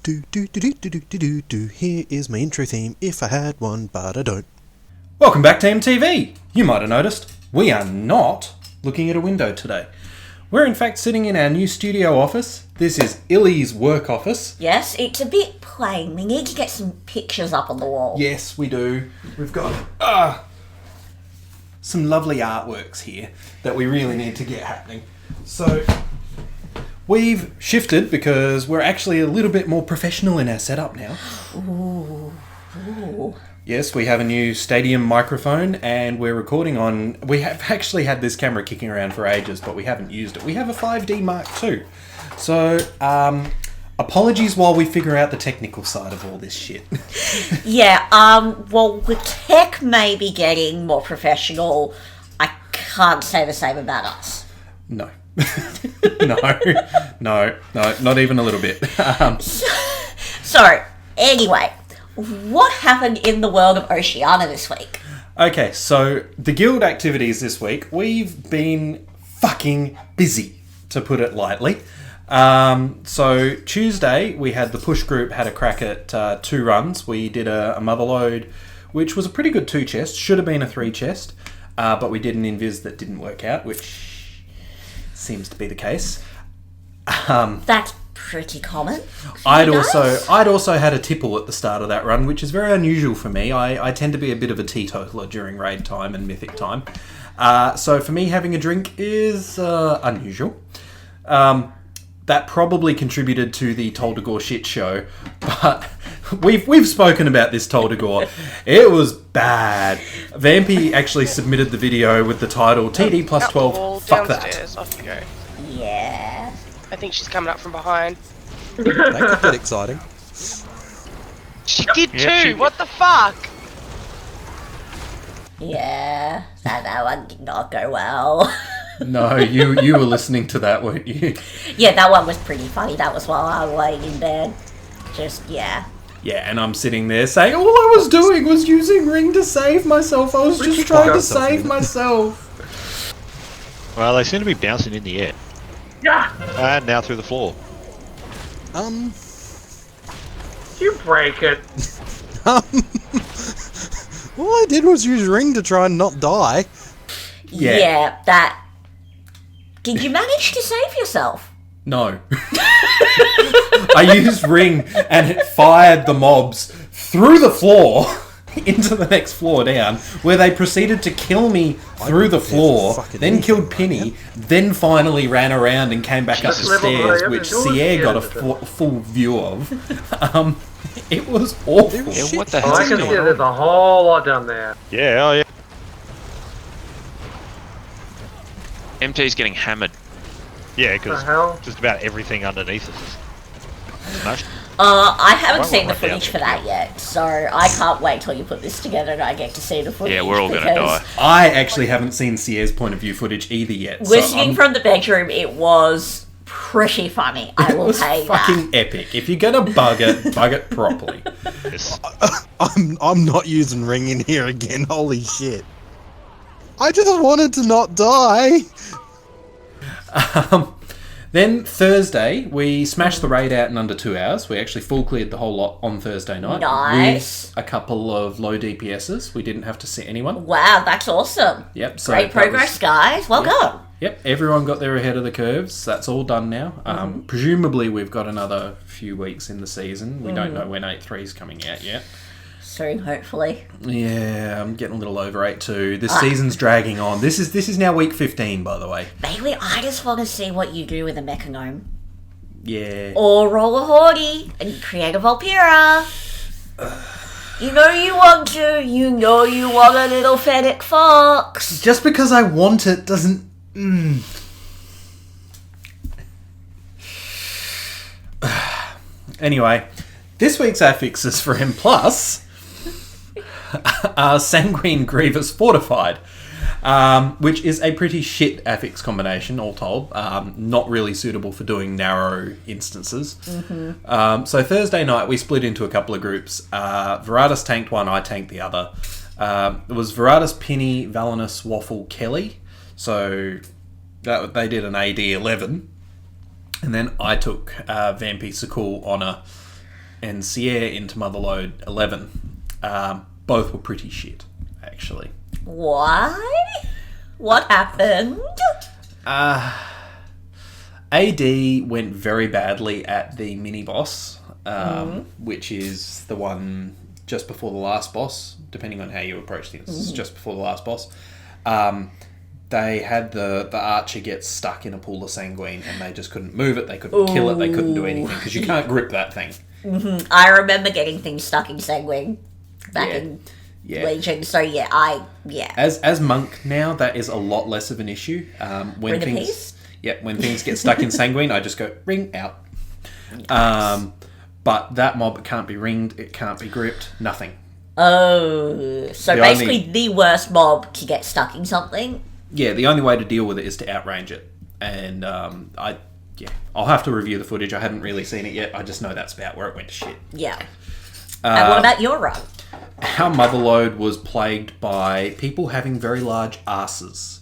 Here is my intro theme, if I had one, but I don't. Welcome back to MTV. You might have noticed, we are not looking at a window today. We're in fact sitting in our new studio office. This is Illy's work office. Yes, it's a bit plain. We need to get some pictures up on the wall. Yes, we do. We've got some lovely artworks here that we really need to get happening. So we've shifted because we're actually a little bit more professional in our setup now. Ooh. Yes, we have a new stadium microphone and we're recording on... We have actually had this camera kicking around for ages, but we haven't used it. We have a 5D Mark II. So, apologies while we figure out the technical side of all this shit. Yeah, well, the tech may be getting more professional. I can't say the same about us. No. No, not even a little bit. So, anyway, what happened in the world of Oceania this week? Okay, so the guild activities this week, we've been fucking busy, to put it lightly. So Tuesday, we had the push group had a crack at 2 runs. We did a mother load, which was a pretty good 2 chest. Should have been a 3 chest, but we did an invis that didn't work out, which seems to be the case. That's pretty common. I'd also had a tipple at the start of that run, which is very unusual for me. I tend to be a bit of a teetotaler during raid time and mythic time. So for me, having a drink is unusual. That probably contributed to the Toldagore shit show, but we've spoken about this Toldagore. It was bad. Vampy actually submitted the video with the title TD plus 12. Fuck that. Off you go. Yeah. I think she's coming up from behind. That could get exciting. She did too. What the fuck? Yeah, that one did not go well. No, you were listening to that, weren't you? Yeah, that one was pretty funny. That was while I was laying in bed. Yeah, and I'm sitting there saying, all I was doing was using ring to save myself. I was just trying to save myself. Well, they seem to be bouncing in the air. Yeah! And now through the floor. You break it. All I did was use ring to try and not die. Yeah. that... Did you manage to save yourself? No. I used ring and it fired the mobs through the floor into the next floor down, where they proceeded to kill me through the floor, then killed Penny, then finally ran around and came back up the stairs, which Sierra got a full view of. It was awful. Yeah, what the hell? I can see there's a whole lot down there. Yeah, oh yeah. MT's getting hammered. Yeah, because The hell? just about everything underneath us is smashed. I haven't Won't seen the run down footage for there. that yet, so I can't wait till you put this together and I get to see the footage. Yeah, we're all gonna because die. I actually haven't seen Sierra's point of view footage either yet. Listening from the bedroom, it was pretty funny. I It will was pay fucking that. epic. If you're gonna bug it properly. Yes. I'm not using ring in here again, holy shit. I just wanted to not die. Then Thursday, we smashed the raid out in under 2 hours. We actually full cleared the whole lot on Thursday night. Nice. With a couple of low DPSs. We didn't have to sit anyone. Wow, that's awesome. Yep. So Great that progress, was- guys. Well done. Yep, everyone got there ahead of the curves. That's all done now. Presumably we've got another few weeks in the season. We don't know when 8.3 is coming out yet. Soon, hopefully. Yeah, I'm getting a little over 8.2. This season's dragging on. This is now week 15, by the way. Bailey, I just want to see what you do with a Mechanome. Yeah. Or roll a Hordy and create a Volpira. You know you want to. You know you want a little Fennec Fox. Just because I want it doesn't... Anyway, this week's affixes for M+, are Sanguine, Grievous, Fortified, which is a pretty shit affix combination, all told. Not really suitable for doing narrow instances. So Thursday night, we split into a couple of groups. Veratus tanked one, I tanked the other. It was Veratus, Penny, Valinus, Waffle, Kelly. So they did an AD 11. And then I took Vampy, Sakul, Honor, and Sierra into Motherload 11. Both were pretty shit, actually. Why? What happened? AD went very badly at the mini-boss, which is the one just before the last boss, depending on how you approach things. It's just before the last boss. They had the archer get stuck in a pool of sanguine, and they just couldn't move it, they couldn't kill it, they couldn't do anything, because you can't grip that thing. I remember getting things stuck in sanguine back in Legion, so As monk now, that is a lot less of an issue. When things get stuck in sanguine, I just go ring out. But that mob can't be ringed, it can't be gripped, nothing. Oh, so basically the worst mob to get stuck in something. Yeah, the only way to deal with it is to outrange it, and I'll have to review the footage. I hadn't really seen it yet. I just know that's about where it went to shit. Yeah. And what about your run? Our Motherload was plagued by people having very large asses.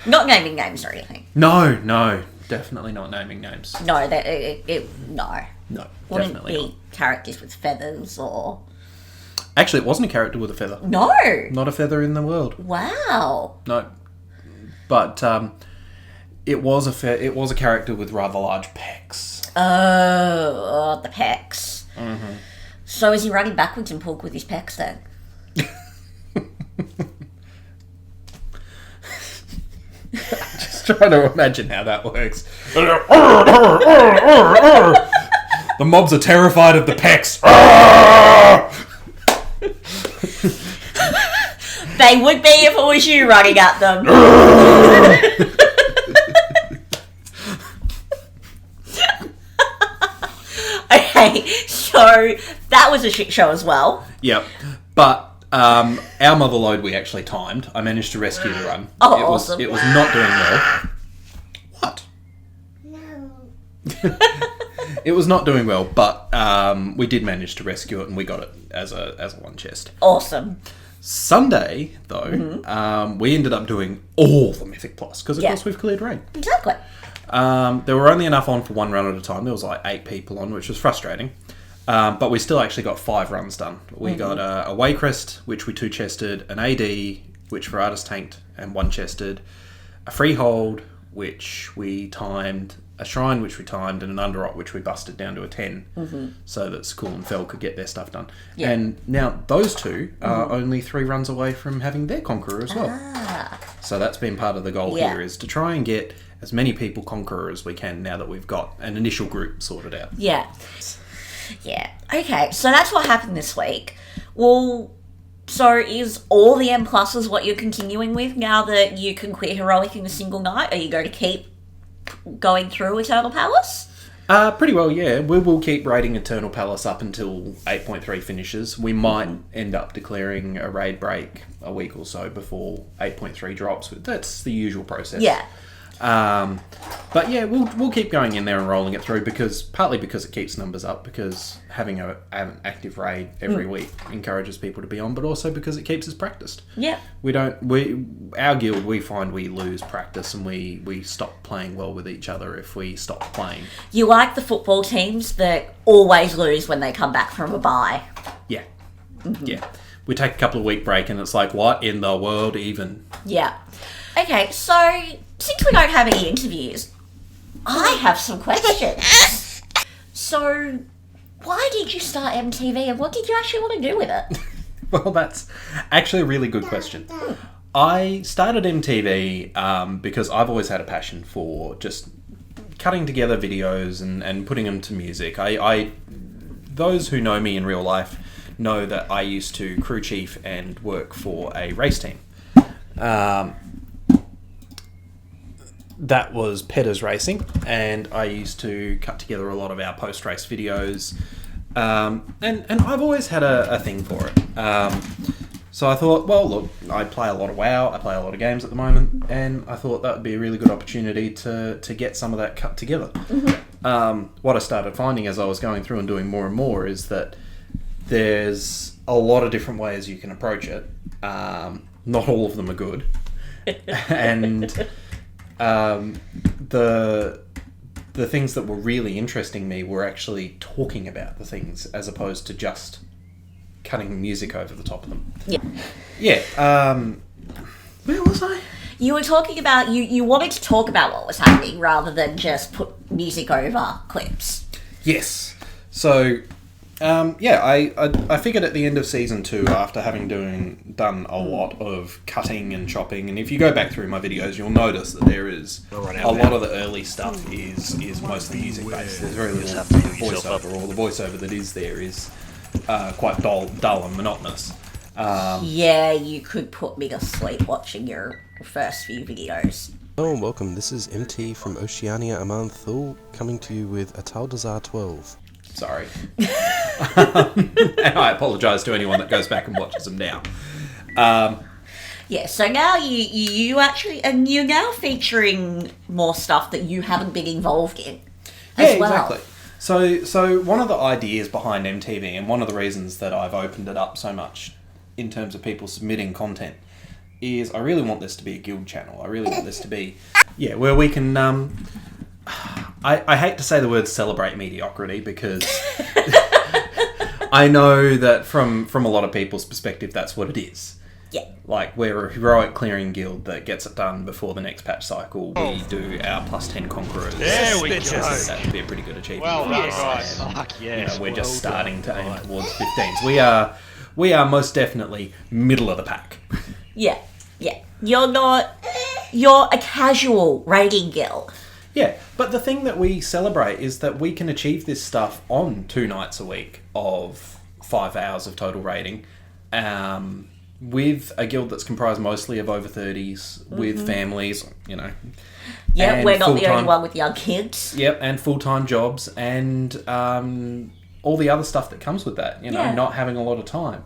Not naming names or anything. No, definitely not naming names. No, no. No, Wouldn't definitely be not. characters with feathers or... Actually, it wasn't a character with a feather. No! Not a feather in the world. Wow. No. But it was a character with rather large pecs. Oh, the pecs. Mm-hmm. So is he running backwards in Pork with his pecs then? Just trying to imagine how that works. The mobs are terrified of the pecs. They would be if it was you running at them. Okay, so that was a shit show as well. Yep. But our Motherload we actually timed. I managed to rescue the run. Oh, awesome. It was not doing well. What? No. It was not doing well, but we did manage to rescue it, and we got it as a one chest. Awesome. Sunday, though, we ended up doing all the Mythic Plus, because of course we've cleared raid. Exactly. There were only enough on for one run at a time. There was like 8 people on, which was frustrating. But we still actually got 5 runs done. We got a Waycrest, which we 2-chested, an AD, which for artist tanked and 1-chested, a Freehold, which we timed, a Shrine, which we timed, and an Underrot, which we busted down to a 10, so that Skull and Fell could get their stuff done. Yeah. And now those two are only 3 runs away from having their Conqueror as well. So that's been part of the goal here, is to try and get as many people Conqueror as we can now that we've got an initial group sorted out. Yeah. Okay, so that's what happened this week. Well, so is all the M pluses what you're continuing with now that you can quit Heroic in a single night? Are you going to keep going through Eternal Palace? Pretty well, yeah. We will keep raiding Eternal Palace up until 8.3 finishes. We might end up declaring a raid break a week or so before 8.3 drops. That's the usual process. Yeah. But yeah, we'll keep going in there and rolling it through, partly because it keeps numbers up, because having an active raid every week encourages people to be on, but also because it keeps us practiced. Yeah. Our guild, we find we lose practice and we stop playing well with each other if we stop playing. You like the football teams that always lose when they come back from a bye. Yeah. Yeah. We take a couple of week break and it's like, what in the world even? Yeah. Okay, so since we don't have any interviews, I have some questions. So, why did you start MTV and what did you actually want to do with it? Well, that's actually a really good question. I started MTV because I've always had a passion for just cutting together videos and putting them to music. Those who know me in real life know that I used to crew chief and work for a race team. That was Petters Racing, and I used to cut together a lot of our post-race videos, and I've always had a thing for it. So I thought, well, look, I play a lot of WoW, I play a lot of games at the moment, and I thought that would be a really good opportunity to get some of that cut together. What I started finding as I was going through and doing more and more is that there's a lot of different ways you can approach it. Not all of them are good. And... the things that were really interesting me were actually talking about the things as opposed to just cutting music over the top of them. Yeah. Yeah. Where was I? You were talking about, you wanted to talk about what was happening rather than just put music over clips. Yes. So, I figured at the end of season 2, after having done a lot of cutting and chopping, and if you go back through my videos, you'll notice that there is a lot of the early stuff is mostly music based. There's very little voiceover, or the voiceover that is there is quite dull and monotonous. Yeah, you could put me to sleep watching your first few videos. Hello and welcome, this is MT from Oceania Amanthul, coming to you with Ataldazar 12. Sorry. And I apologise to anyone that goes back and watches them now. Yeah, so now you actually, and you're now featuring more stuff that you haven't been involved in as well. Exactly. So one of the ideas behind MTV, and one of the reasons that I've opened it up so much in terms of people submitting content, is I really want this to be a guild channel. I really want this to be, where we can, I hate to say the word celebrate mediocrity, because I know that from a lot of people's perspective, that's what it is. Yeah. Like, we're a heroic clearing guild that gets it done before the next patch cycle. We do our plus 10 conquerors. There we go. That would be a pretty good achievement. Well done, Yes. guys. Fuck yes. We're just starting to aim towards 15s. We are most definitely middle of the pack. Yeah. You're a casual raiding guild. Yeah, but the thing that we celebrate is that we can achieve this stuff on 2 nights a week of 5 hours of total raiding, with a guild that's comprised mostly of over 30s, with families, Yeah, we're not the full-time- only one with young kids. Yep, and full-time jobs, and all the other stuff that comes with that, not having a lot of time.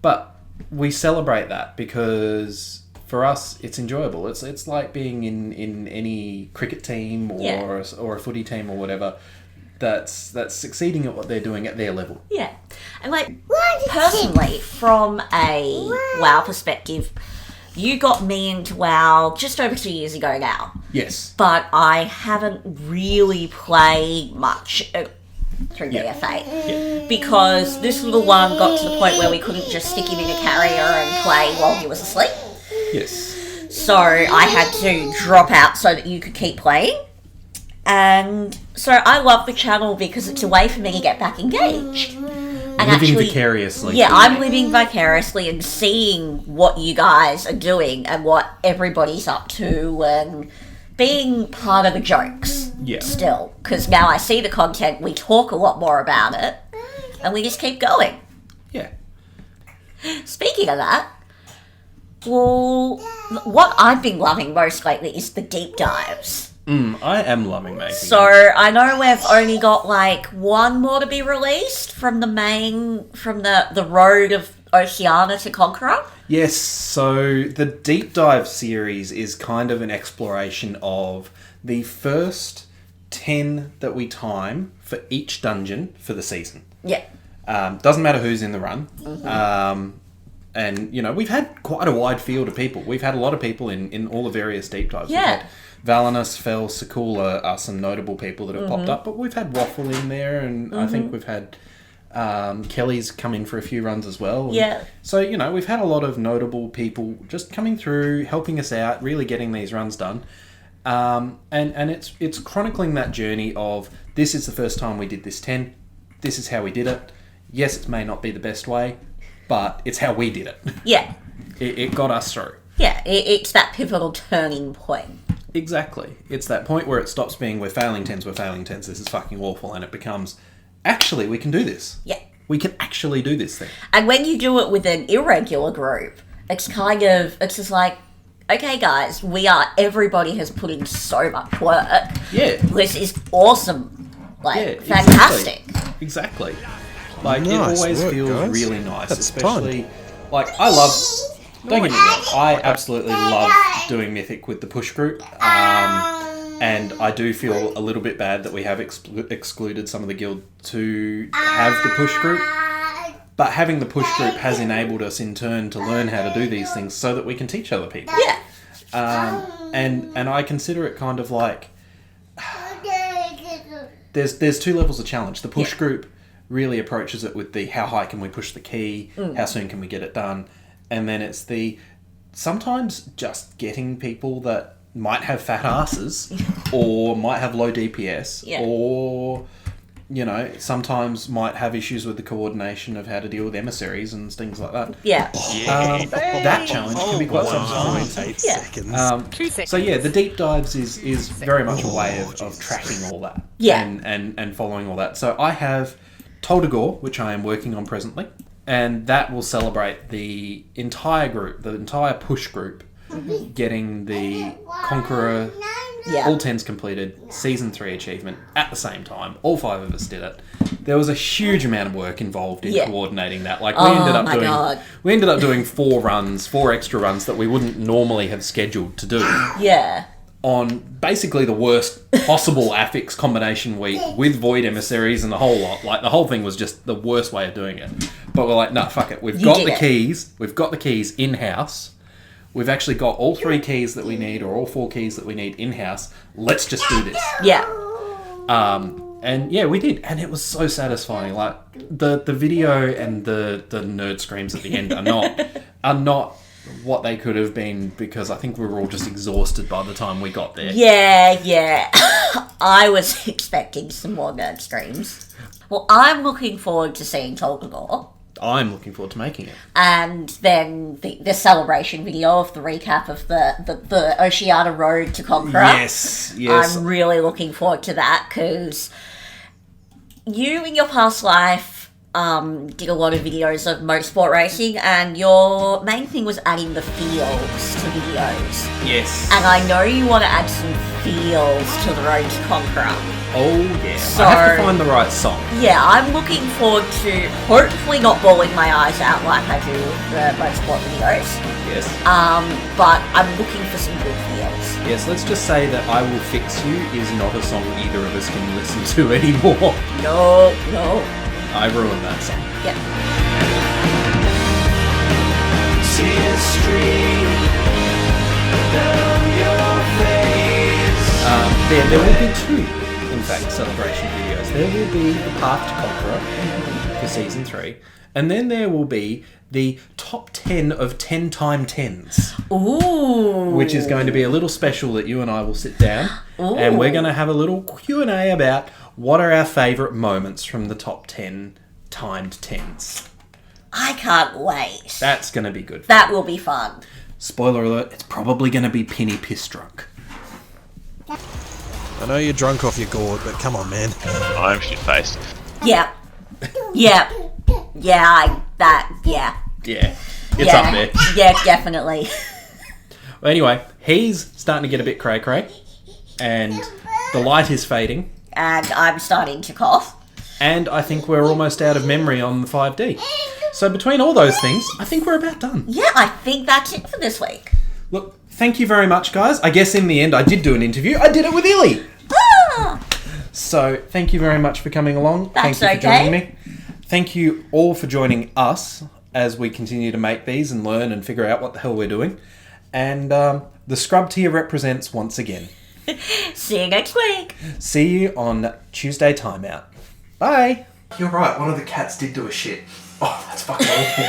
But we celebrate that because for us, it's enjoyable. It's like being in any cricket team or a footy team or whatever that's succeeding at what they're doing at their level. Yeah. And personally, from a WoW perspective, you got me into WoW just over 2 years ago now. Yes. But I haven't really played much through BFA. Because this little one got to the point where we couldn't just stick him in a carrier and play while he was asleep. Yes. So I had to drop out so that you could keep playing. And so I love the channel because it's a way for me to get back engaged. And Living vicariously. Yeah, I'm living vicariously and seeing what you guys are doing and what everybody's up to and being part of the jokes still. Because now I see the content, we talk a lot more about it, and we just keep going. Yeah. Speaking of that, well, what I've been loving most lately is the deep dives. I am loving making So I know we've only got one more to be released from the road of Oceania to Conqueror. Yes, so the Deep Dive series is kind of an exploration of the first 10 that we time for each dungeon for the season. Yeah. Doesn't matter who's in the run. And, we've had quite a wide field of people. We've had a lot of people in all the various Deep Dives. Yeah. We've had Valinus, Fel, Sakula are some notable people that have popped up, but we've had Waffle in there, and I think we've had Kelly's come in for a few runs as well. Yeah. So, we've had a lot of notable people just coming through, helping us out, really getting these runs done. And it's chronicling that journey of, this is the first time we did this 10, this is how we did it. Yes, it may not be the best way, but it's how we did it. Yeah. It got us through. Yeah, it's that pivotal turning point. Exactly. It's that point where it stops being, we're failing 10s, this is fucking awful, and it becomes, actually, we can do this. Yeah. We can actually do this thing. And when you do it with an irregular group, it's just like, okay guys, everybody has put in so much work. Yeah. This is awesome. Yeah, fantastic. Exactly. It Nice always work, feels guys. really nice, That's especially, I love, don't get me wrong, I absolutely love doing Mythic with the push group, and I do feel a little bit bad that we have excluded some of the guild to have the push group, but having the push group has enabled us in turn to learn how to do these things so that we can teach other people. Yeah. And I consider it kind of like, there's two levels of challenge. The push group really approaches it with the how high can we push the key, how soon can we get it done, and then it's the sometimes just getting people that might have fat asses or might have low DPS or sometimes might have issues with the coordination of how to deal with emissaries and things like that. That challenge can be quite satisfying. 8 seconds. 2 seconds. So yeah, the deep dives is very much a way of tracking all that. And following all that. So I have Toldagor, which I am working on presently, and that will celebrate the entire group, the entire push group, getting the Conqueror, all 10s completed, Season 3 achievement at the same time. All 5 of us did it. There was a huge amount of work involved in coordinating that. Like we ended up doing 4 extra runs that we wouldn't normally have scheduled to do. On basically the worst possible affix combination week with void emissaries and the whole lot. Like the whole thing was just the worst way of doing it. But we're like, nah, fuck it. We've got the keys. We've got the keys in-house. We've actually got all 3 keys that we need, or all 4 keys that we need in-house. Let's just do this. And yeah, we did. And it was so satisfying. Like the video and the nerd screams at the end are not what they could have been, because I think we were all just exhausted by the time we got there. I was expecting some more nerd screams. Well, I'm looking forward to seeing Toldagor. I'm looking forward to making it. And then the celebration video of the recap of the Oceania Road to Conqueror. Yes. I'm really looking forward to that, because you, in your past life, did a lot of videos of motorsport racing, and your main thing was adding the feels to videos. Yes. And I know you want to add some feels to the Road to Conqueror. Oh, yeah. So, I have to find the right song. Yeah, I'm looking forward to hopefully not bawling my eyes out like I do with the motorsport videos. Yes. But I'm looking for some good feels. Yes, let's just say that I Will Fix You is not a song either of us can listen to anymore. No. I ruined that song. Yeah. There will be 2, in fact, celebration videos. There will be the Path to Conqueror for Season 3, and then there will be the top 10 of 10 time 10s. Ooh. Which is going to be a little special that you and I will sit down and we're going to have a little Q&A about what are our favourite moments from the top 10 timed 10s. I can't wait. That's going to be good. That will be fun. Spoiler alert, it's probably going to be Penny piss drunk. I know you're drunk off your gourd, but come on, man. I'm shit-faced. Yeah. Yeah, it's up there. Yeah, definitely. Well, anyway, he's starting to get a bit cray-cray, and the light is fading. And I'm starting to cough. And I think we're almost out of memory on the 5D. So between all those things, I think we're about done. Yeah, I think that's it for this week. Look, thank you very much, guys. I guess in the end, I did do an interview. I did it with Illy. So thank you very much for coming along. That's thank you for joining me. Thank you all for joining us as we continue to make these and learn and figure out what the hell we're doing. And the Scrub tier represents once again. See you next week. See you on Tuesday Timeout. Bye. You're right, one of the cats did do a shit. Oh, that's fucking awful.